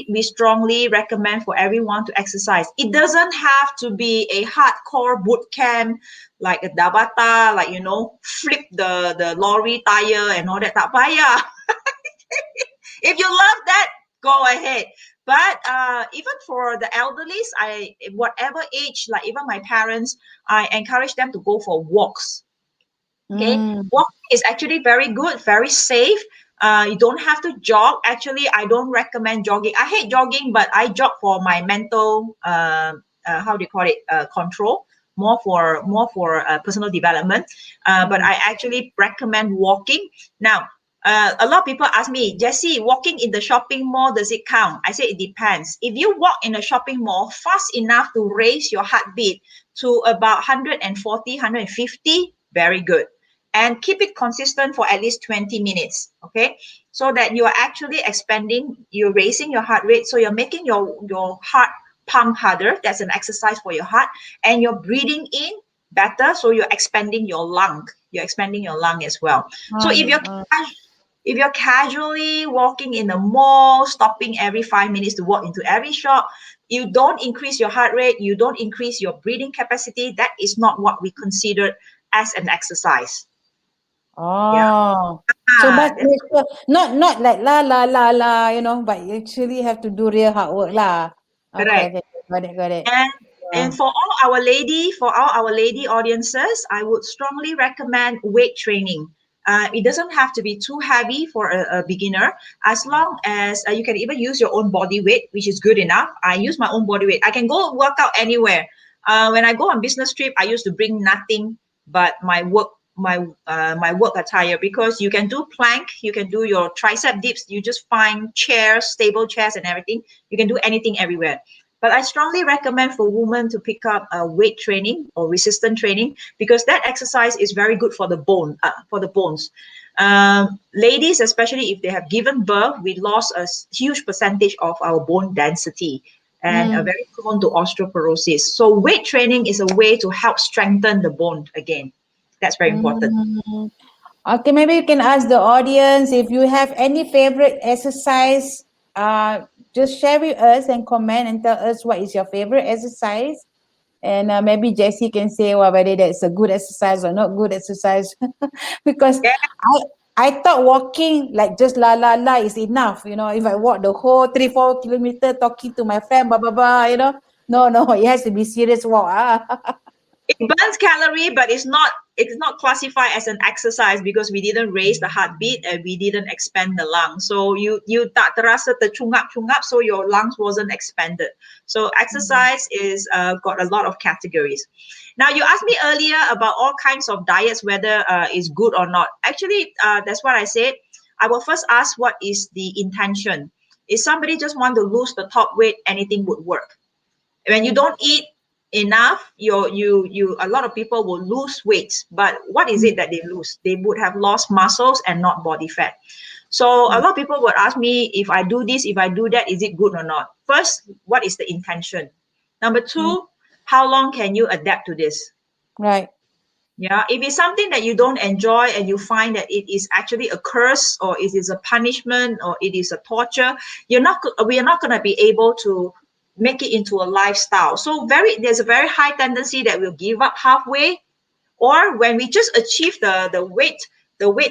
We strongly recommend for everyone to exercise. It doesn't have to be a hardcore boot camp like a Tabata, like flip the lorry tire and all that. Tak payah. If you love that, go ahead. But even for the elderlies, whatever age, like even my parents, I encourage them to go for walks. Okay, walking is actually very good, very safe. You don't have to jog. Actually, I don't recommend jogging. I hate jogging, but I jog for my mental, control, more for personal development. But I actually recommend walking. Now, A lot of people ask me, Jessie, walking in the shopping mall, does it count? I say it depends. If you walk in a shopping mall fast enough to raise your heartbeat to about 140, 150, very good. And keep it consistent for at least 20 minutes, okay? So that you are actually expanding, you're raising your heart rate, so you're making your heart pump harder. That's an exercise for your heart. And you're breathing in better, so you're expanding your lung. You're expanding your lung as well. So if you're casually walking in the mall, stopping every 5 minutes to walk into every shop, you don't increase your heart rate, you don't increase your breathing capacity, that is not what we consider as an exercise. Oh, so but not like la, but you actually have to do real hard work lah. Okay, Correct. got it. And for all our lady audiences, I would strongly recommend weight training. It doesn't have to be too heavy for a beginner, as long as you can even use your own body weight, which is good enough. I use my own body weight. I can go work out anywhere. When I go on business trip, I used to bring nothing but my work attire, because you can do plank, you can do your tricep dips, you just find chairs, stable chairs and everything. You can do anything everywhere. But I strongly recommend for women to pick up weight training or resistance training, because that exercise is very good for the bones. Ladies, especially if they have given birth, we lost a huge percentage of our bone density and are very prone to osteoporosis. So weight training is a way to help strengthen the bone again. That's very important. Okay, maybe you can ask the audience if you have any favorite exercise. Just share with us and comment and tell us what is your favorite exercise. And maybe Jessie can say whether that's a good exercise or not good exercise. Because I thought walking like just la is enough. If I walk the whole 3-4 kilometer talking to my friend, blah blah blah, no, it has to be serious walk. It burns calorie, but it's not classified as an exercise, because we didn't raise the heartbeat and we didn't expand the lung. So you tak terasa tercungap, so your lungs wasn't expanded. So exercise is got a lot of categories. Now, you asked me earlier about all kinds of diets, whether it's good or not. Actually, that's what I said. I will first ask, what is the intention? If somebody just want to lose the top weight, anything would work. When you don't eat enough, a lot of people will lose weight, but what is it that they lose? They would have lost muscles and not body fat. So a lot of people would ask me, if I do this, if I do that, is it good or not? First, what is the intention? Number two, how long can you adapt to this? Right. Yeah, if it's something that you don't enjoy and you find that it is actually a curse, or it is a punishment, or it is a torture, we are not going to be able to make it into a lifestyle. So there's a very high tendency that we'll give up halfway, or when we just achieve the weight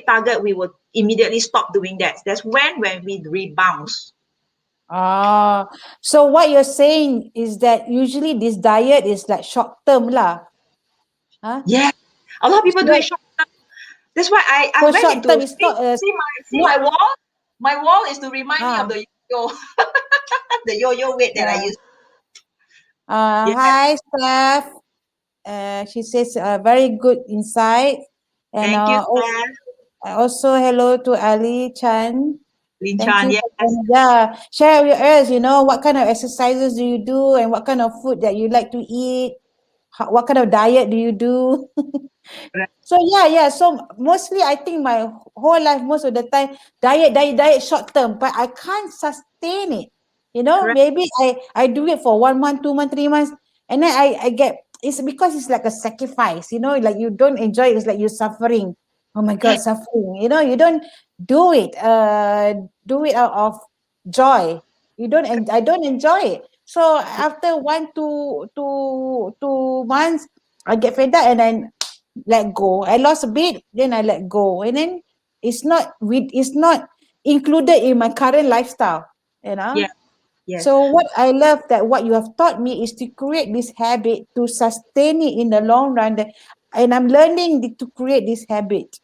target, we will immediately stop doing that. That's when we rebound. So what you're saying is that usually this diet is like short term lah. Yeah, a lot of people do it short term. That's why I went into see my wall. My wall is to remind me of the yo the yo-yo weight that I use. Hi, Steph. She says very good insight. And thank you, Steph. Also, hello to Ali Chan. Lin Chan, yes. Yeah, share with us, what kind of exercises do you do, and what kind of food that you like to eat? What kind of diet do you do? So yeah. So mostly I think my whole life, most of the time, diet short term, but I can't sustain it. Maybe I do it for 1 month, 2 months, 3 months, and then I get, it's because it's like a sacrifice, like you don't enjoy it. It's like you're suffering. Oh my God, suffering. You don't do it out of joy. I don't enjoy it. So after 2 months, I get fed up and then let go. I lost a bit, then I let go, and then it's not included in my current lifestyle. Yeah. Yes. So what I love that what you have taught me is to create this habit, to sustain it in the long run, and I'm learning to create this habit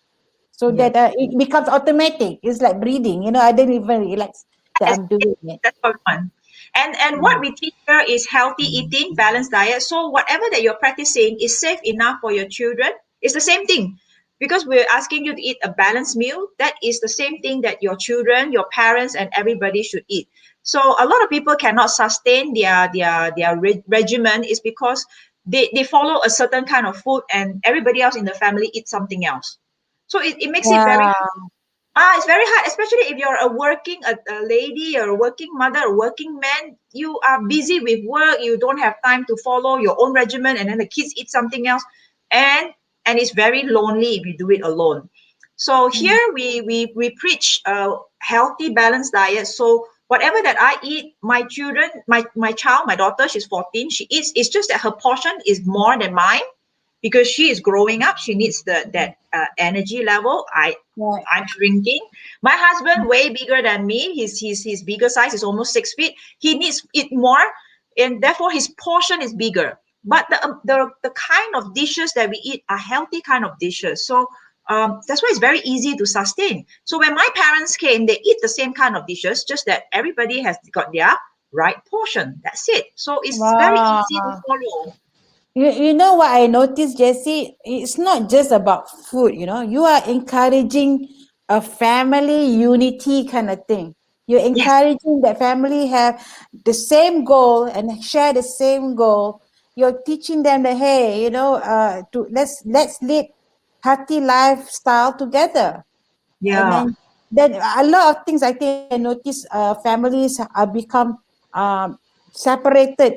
so that it becomes automatic. It's like breathing. I didn't even realize that I'm doing it. That's fun. And what we teach here is healthy eating, balanced diet. So whatever that you're practicing is safe enough for your children. It's the same thing. because we're asking you to eat a balanced meal, that is the same thing that your children, your parents, and everybody should eat. So a lot of people cannot sustain their regimen is because they follow a certain kind of food and everybody else in the family eats something else. So it makes it very Yeah. it's very hard, especially if you're a lady or a working mother or working man. You are busy with work. You don't have time to follow your own regimen, and then the kids eat something else, and it's very lonely if you do it alone. So here we preach a healthy, balanced diet. So whatever that I eat, my children, my child, my daughter, she's 14. She eats. It's just that her portion is more than mine because she is growing up. She needs that energy level. Right. I'm shrinking. My husband way bigger than me. His bigger size is almost 6 feet. He needs it more, and therefore his portion is bigger. But the kind of dishes that we eat are healthy kind of dishes. So that's why it's very easy to sustain. So when my parents came, they eat the same kind of dishes, just that everybody has got their right portion. That's it. So it's very easy to Wow. follow. You know what I noticed, Jessie? It's not just about food, you are encouraging a family unity kind of thing. You're Yes. encouraging that family have the same goal and share the same goal. You're teaching them that, hey, to let's live healthy lifestyle together. And Yeah. then a lot of things I think I notice families are become um, separated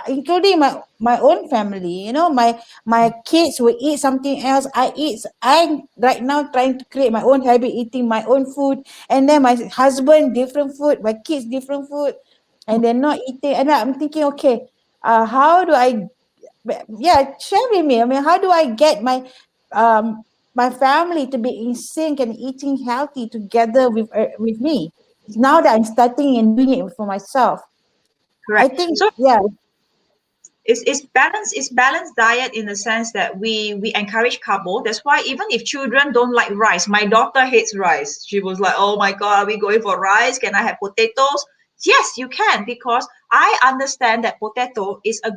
including my own family. My kids will eat something else. I'm right now trying to create my own habit, eating my own food, and then my husband different food, my kids different food, and they're not eating. And I'm thinking, okay, how do I share with me. I mean, how do I get um my family to be in sync and eating healthy together with me? Now that I'm starting and doing it for myself, I Correct. think, So yeah, it's balanced diet in the sense that we encourage carbo. That's why even if children don't like rice, my daughter hates rice. She was like, oh my god, are we going for rice? Can I have potatoes? Yes, you can, because I understand that potato is a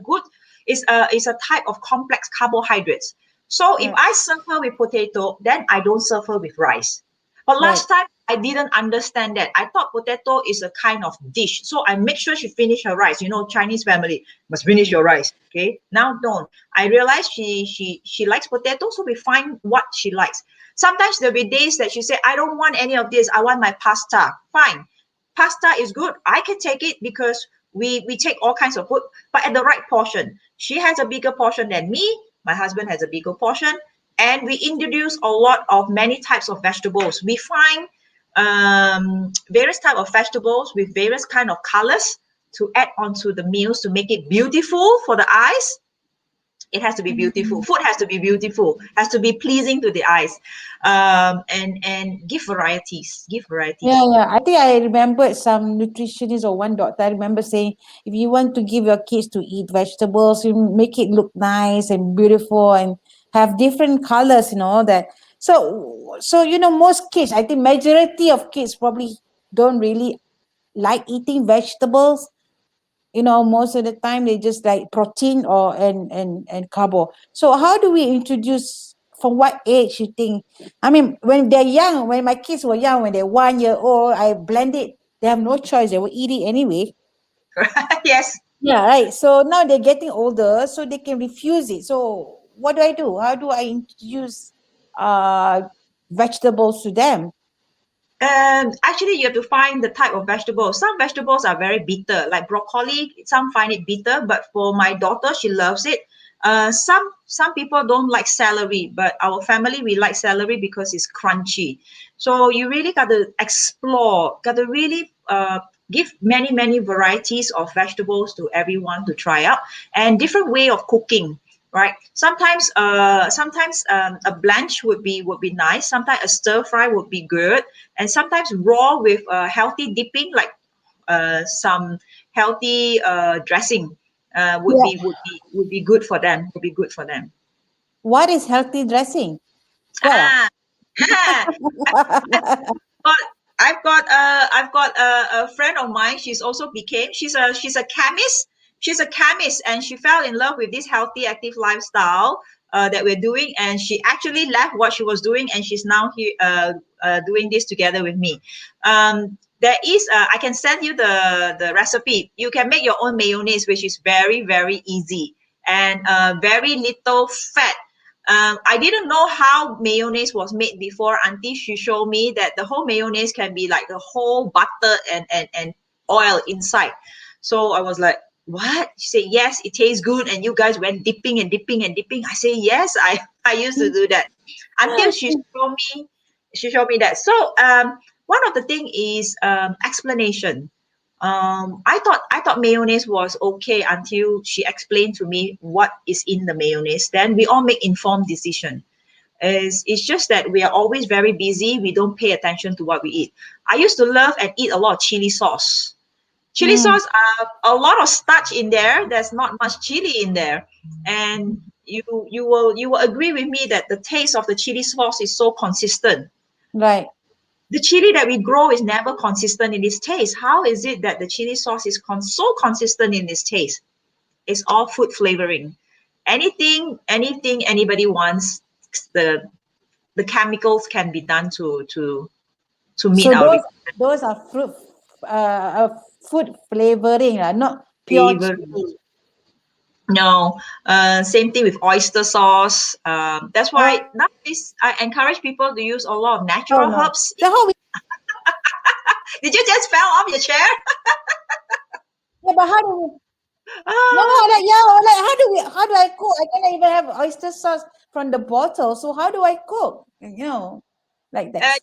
type of complex carbohydrates. So if right, I suffer with potato, then I don't suffer with rice. But right, last time I didn't understand that. I thought potato is a kind of dish. So I make sure she finish her rice. Chinese family must finish your rice. Okay. Now don't. I realized she likes potato, so we find what she likes. Sometimes there'll be days that she say, I don't want any of this. I want my pasta. Fine. Pasta is good. I can take it because we take all kinds of food, but at the right portion. She has a bigger portion than me. My husband has a bigger portion, and we introduce a lot of many types of vegetables. We find various type of vegetables with various kind of colors to add onto the meals to make it beautiful for the eyes. It has to be beautiful. Food has to be beautiful, has to be pleasing to the eyes, and give varieties. Give varieties. yeah. I think I remembered some nutritionist or one doctor. I remember saying, if you want to give your kids to eat vegetables, you make it look nice and beautiful and have different colors and all that. So most kids, I think majority of kids probably don't really like eating vegetables. Most of the time they just like protein or and carbo. So how do we introduce, from what age you think? I mean, when they're young, when my kids were young, when they're 1 year old, I blend it. They have no choice, they will eat it anyway. Yes. Yeah, right. So now they're getting older, so they can refuse it. So what do I do? How do I introduce uh vegetables to them? Actually, you have to find the type of vegetables. Some vegetables are very bitter, like broccoli. Some find it bitter, but for my daughter, she loves it. Some people don't like celery, but our family we like celery because it's crunchy. So you really got to explore, got to really give many varieties of vegetables to everyone to try out, and different way of cooking. Right. Sometimes a blanch would be nice. Sometimes a stir fry would be good, and sometimes raw with healthy dipping, like some healthy dressing, would Yeah. be would be would be good for them. Would be good for them. What is healthy dressing? Got Ah, but I've got a friend of mine. She's a chemist. she's a chemist, and she fell in love with this healthy, active lifestyle that we're doing, and she actually left what she was doing, and she's now here doing this together with me. There is I can send you the recipe. You can make your own mayonnaise, which is very, very easy and very little fat. I didn't know how mayonnaise was made before until she showed me that the whole mayonnaise can be like the whole butter and oil inside. So I was like, what? She said, yes, it tastes good. And you guys went dipping and dipping and dipping. I say, yes, I used to do that until she showed me that. So one of the thing is explanation. I thought mayonnaise was okay until she explained to me what is in the mayonnaise. Then we all make informed decision. It's just that we are always very busy. We don't pay attention to what we eat. I used to love and eat a lot of chili sauce. Chili sauce, a lot of starch in there. There's not much chili in there, and you will agree with me that the taste of the chili sauce is so consistent. Right. The chili that we grow is never consistent in its taste. How is it that the chili sauce is so consistent in its taste? It's all food flavoring. Anything anybody wants, the chemicals can be done to meet So our those are food flavoring, not pure flavor. chili. No, same thing with oyster sauce. That's why nowadays I encourage people to use a lot of natural herbs. So how we Did you just fell off your chair? yeah, but how do we how do I cook? I cannot even have oyster sauce from the bottle. So how do I cook? Like that.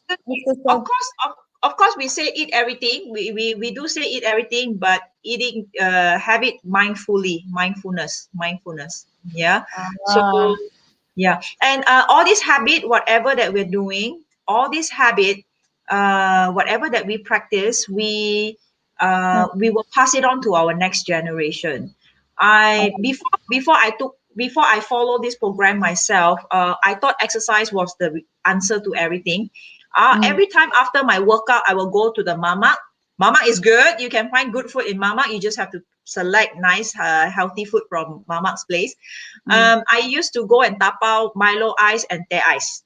Of course, we say eat everything. We do say eat everything, but eating have it mindfulness. Yeah. So yeah, and all this habit, whatever that we're doing, all this habit, whatever that we practice, we will pass it on to our next generation. Before I follow this program myself, I thought exercise was the answer to everything. Every time after my workout, I will go to the Mama. Mama is good. You can find good food in Mama. You just have to select nice, healthy food from Mama's place. I used to go and tapao Milo ice and teh ice.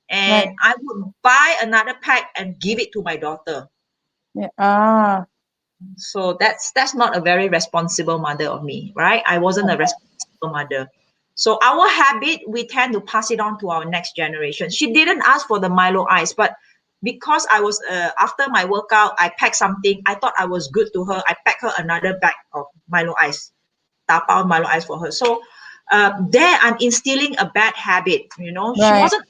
And I would buy another pack and give it to my daughter. Yeah. So that's not a very responsible mother of me, right? I wasn't a responsible mother. So our habit, we tend to pass it on to our next generation. She didn't ask for the Milo ice, but because I was after my workout, I packed something. I thought I was good to her. I packed her another bag of Milo ice, tapao Milo ice for her. So there I'm instilling a bad habit. She wasn't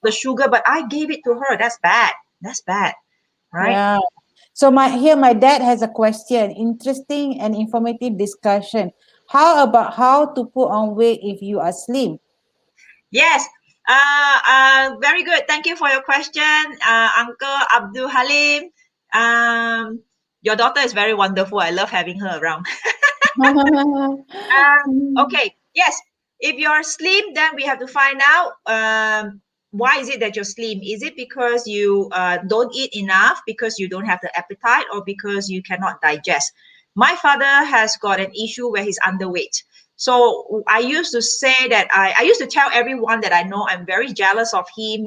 the sugar, but I gave it to her. That's bad. Right? Yeah. So my dad has a question. Interesting and informative discussion. How about how to put on weight if you are slim? Yes. Very good. Thank you for your question, Uncle Abdul Halim. Your daughter is very wonderful. I love having her around. Okay. Yes. If you're slim, then we have to find out why is it that you're slim? Is it because you don't eat enough, because you don't have the appetite, or because you cannot digest? My father has got an issue where he's underweight. So I used to say that I used to tell everyone that I know I'm very jealous of him.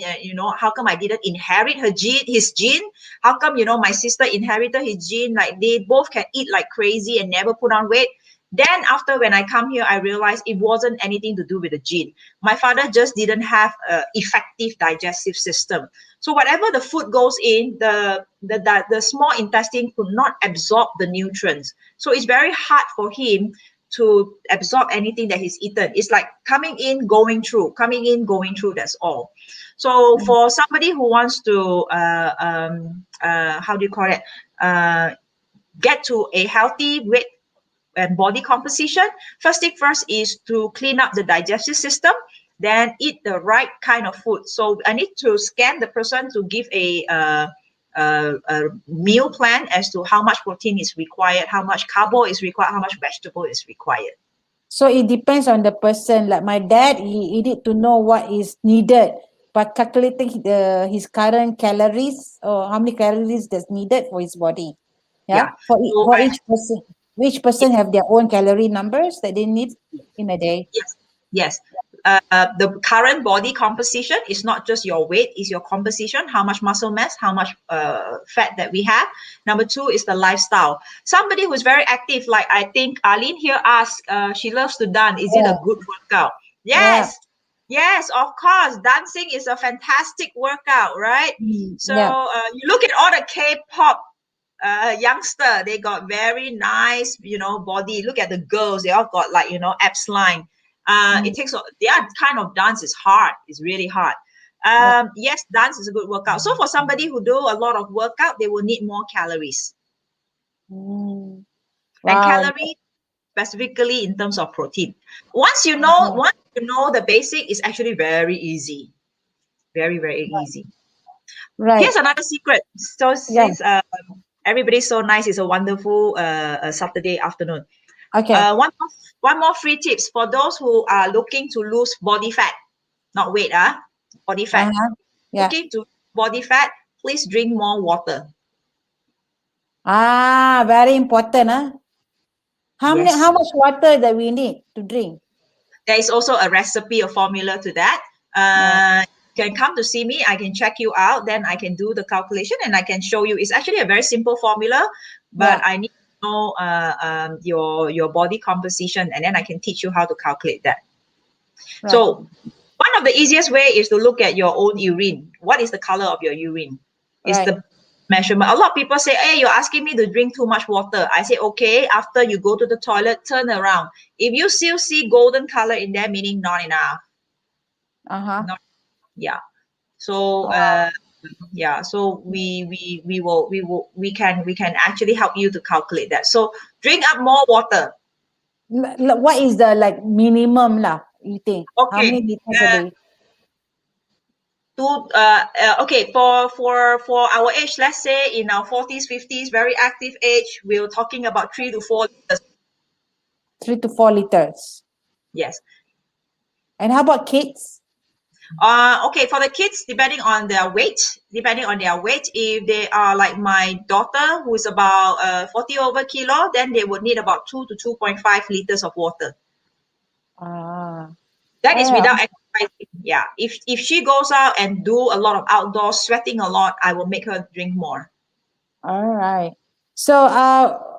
How come I didn't inherit his gene? How come, my sister inherited his gene? Like they both can eat like crazy and never put on weight. Then after when I come here, I realized it wasn't anything to do with the gene. My father just didn't have an effective digestive system. So whatever the food goes in, the small intestine could not absorb the nutrients. So it's very hard for him to absorb anything that he's eaten. It's like coming in, going through, that's all. So for somebody who wants to, get to a healthy weight and body composition, first thing first is to clean up the digestive system, then eat the right kind of food. So I need to scan the person to give a meal plan as to how much protein is required, how much carbo is required, how much vegetable is required. So it depends on the person. Like my dad, he need to know what is needed, but calculating his current calories or how many calories that's needed for his body. Yeah. For each person. Each person have their own calorie numbers that they need in a day. Yes, yes. The current body composition is not just your weight, is your composition, how much muscle mass, how much fat that we have. Number two is the lifestyle. Somebody who's very active, like I think Arlene here asked, she loves to dance. Is it a good workout? Yes. Yes, of course. Dancing is a fantastic workout, right? So you look at all the K-pop youngster, they got very nice, body. Look at the girls, they all got like, abs line. It takes their kind of dance is hard. It's really hard. Yes, dance is a good workout. So for somebody who do a lot of workout, they will need more calories. Wow. And calories specifically in terms of protein. Once you know the basic, is actually very easy. Very, very easy. Right. Here's another secret. So since everybody's so nice, it's a wonderful Saturday afternoon. Okay. One more free tips for those who are looking to lose body fat, not weight, body fat. Looking to body fat, please drink more water. Very important. How much water that we need to drink? There is also a recipe, a formula to that. You can come to see me. I can check you out. Then I can do the calculation and I can show you. It's actually a very simple formula, but I need to know your body composition, and then I can teach you how to calculate that. Right. So one of the easiest way is to look at your own urine. What is the color of your urine? It's the measurement. A lot of people say, hey, you're asking me to drink too much water. I say, okay, after you go to the toilet, turn around. If you still see golden color in there, meaning not enough. So so we can actually help you to calculate that. So drink up more water. What is the minimum you think? Okay. How many liters a day? For our age, let's say in our 40s, 50s, very active age, we're talking about 3 to 4 liters. 3 to 4 liters. Yes. And how about kids? Okay, for the kids, depending on their weight, if they are like my daughter, who is about 40 over kilo, then they would need about 2 to 2.5 liters of water. That is without exercising. Yeah. If she goes out and do a lot of outdoors, sweating a lot, I will make her drink more. All right. So,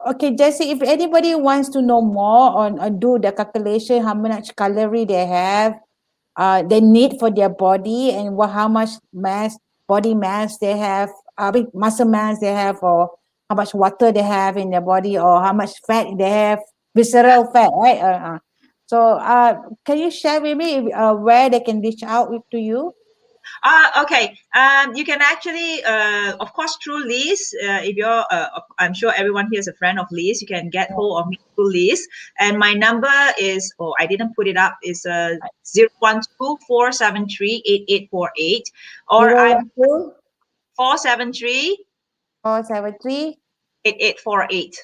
okay, Jessie, if anybody wants to know more on do the calculation, how much calorie they have, they need for their body, and how much body mass they have, muscle mass they have, or how much water they have in their body, or how much fat they have, visceral fat, right? So, can you share with me where they can reach out to you? Okay. You can actually, of course, through Liz. If you're, I'm sure everyone here is a friend of Liz. You can get hold of me through Liz. And my number is, I didn't put it up. Is 012-473-8848, or I'm 473 8848.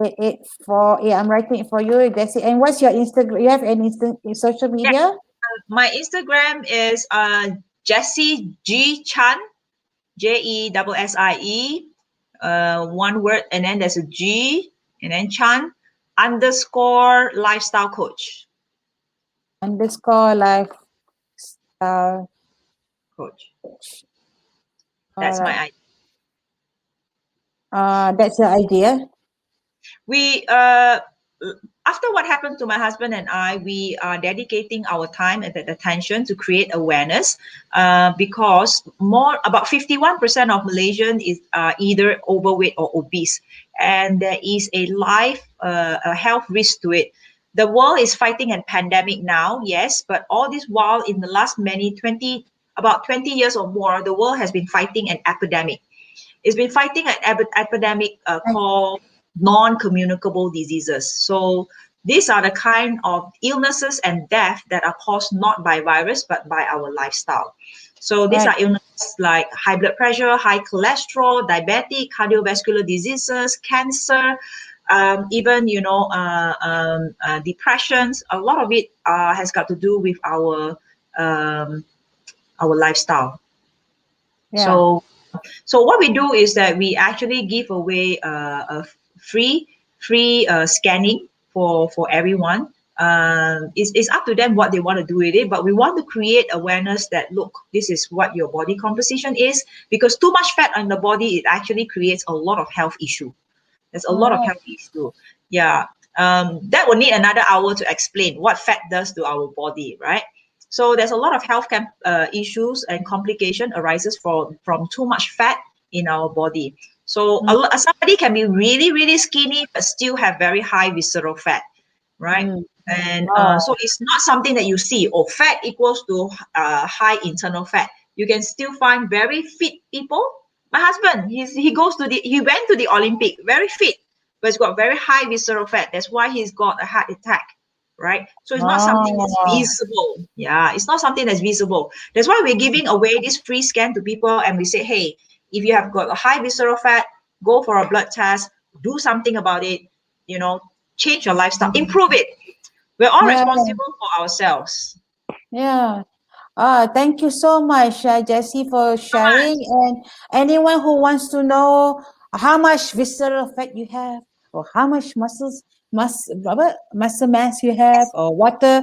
8848. I'm writing it for you, Jessie. And what's your Instagram? You have any social media? Yeah. My Instagram is Jessie G Chan, JESSIE, one word, and then there's a G, and then Chan _ lifestyle coach. _lifestyle coach. That's my idea. That's your idea. We after what happened to my husband and I, we are dedicating our time and attention to create awareness, because about 51% of Malaysians is either overweight or obese, and there is a health risk to it. The world is fighting a pandemic now, yes, but all this while, in the last about 20 years or more, the world has been fighting an epidemic. It's been fighting an epidemic called non-communicable diseases. So these are the kind of illnesses and death that are caused not by virus, but by our lifestyle. So these are illnesses like high blood pressure, high cholesterol, diabetic, cardiovascular diseases, cancer, even, depressions. A lot of it has got to do with our lifestyle. So what we do is that we actually give away a free free scanning for everyone. It's up to them what they want to do with it, but we want to create awareness that, look, this is what your body composition is, because too much fat on the body, it actually creates a lot of health issue. There's a lot of health issue. Yeah. That will need another hour to explain what fat does to our body, right? So there's a lot of health issues and complication arises from too much fat in our body. So somebody can be really, really skinny, but still have very high visceral fat, right? And so it's not something that you see, oh, fat equals to high internal fat. You can still find very fit people. My husband, he went to the Olympic, very fit, but he's got very high visceral fat. That's why he's got a heart attack, right? So it's not something that's visible. Yeah, it's not something that's visible. That's why we're giving away this free scan to people, and we say, hey, if you have got a high visceral fat, go for a blood test, do something about it, change your lifestyle, improve it. We're all responsible for ourselves. Yeah. Thank you so much, Jessie, for sharing. And anyone who wants to know how much visceral fat you have, or how much muscle mass you have, or water,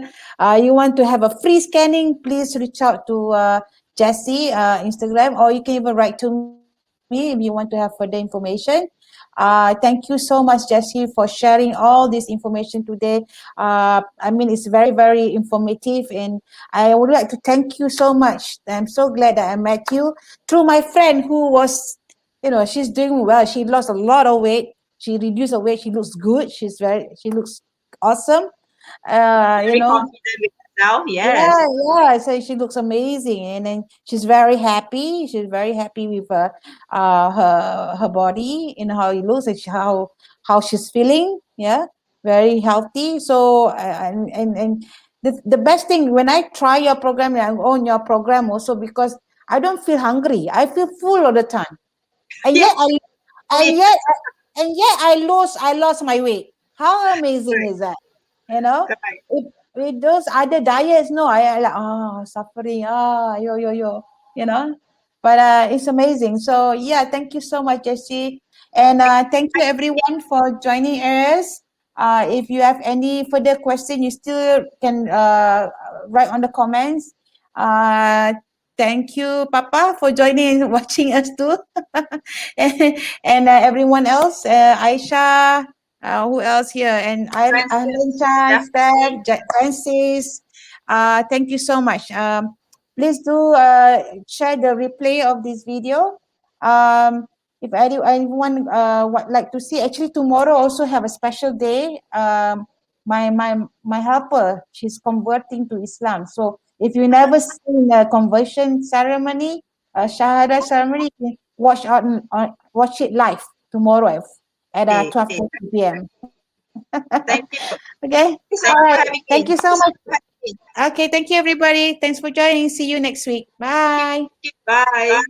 you want to have a free scanning, please reach out to Jessie Instagram, or you can even write to me if you want to have further information. Thank you so much, Jessie, for sharing all this information today. I mean, it's very, very informative, and I would like to thank you so much. I'm so glad that I met you through my friend who was, she's doing well. She lost a lot of weight. She reduced her weight. She looks good. She looks awesome. Very confident with herself. Yes. Yeah. So she looks amazing, and then she's very happy. She's very happy with her body and how it looks, and how she's feeling. Yeah, very healthy. So and the best thing when I try your program, and I own your program also, because I don't feel hungry. I feel full all the time, and yet I lost my weight. How amazing is that? With those other diets, no, I like suffering, yo, but it's amazing. So yeah, thank you so much, Jessie, and thank you everyone for joining us. If you have any further question, you still can write on the comments. Thank you, Papa, for joining and watching us too. And everyone else, Aisha, who else here? And Eileen Chan, Steph, Francis. Thank you so much. Please do share the replay of this video. If anyone would like to see, actually tomorrow also have a special day. My helper, she's converting to Islam. So if you never seen a conversion ceremony, a Shahada ceremony, you can watch it live tomorrow at 12:30 p.m. Thank you. Okay. All right. Thank you so much. Okay. Thank you, everybody. Thanks for joining. See you next week. Bye. Bye.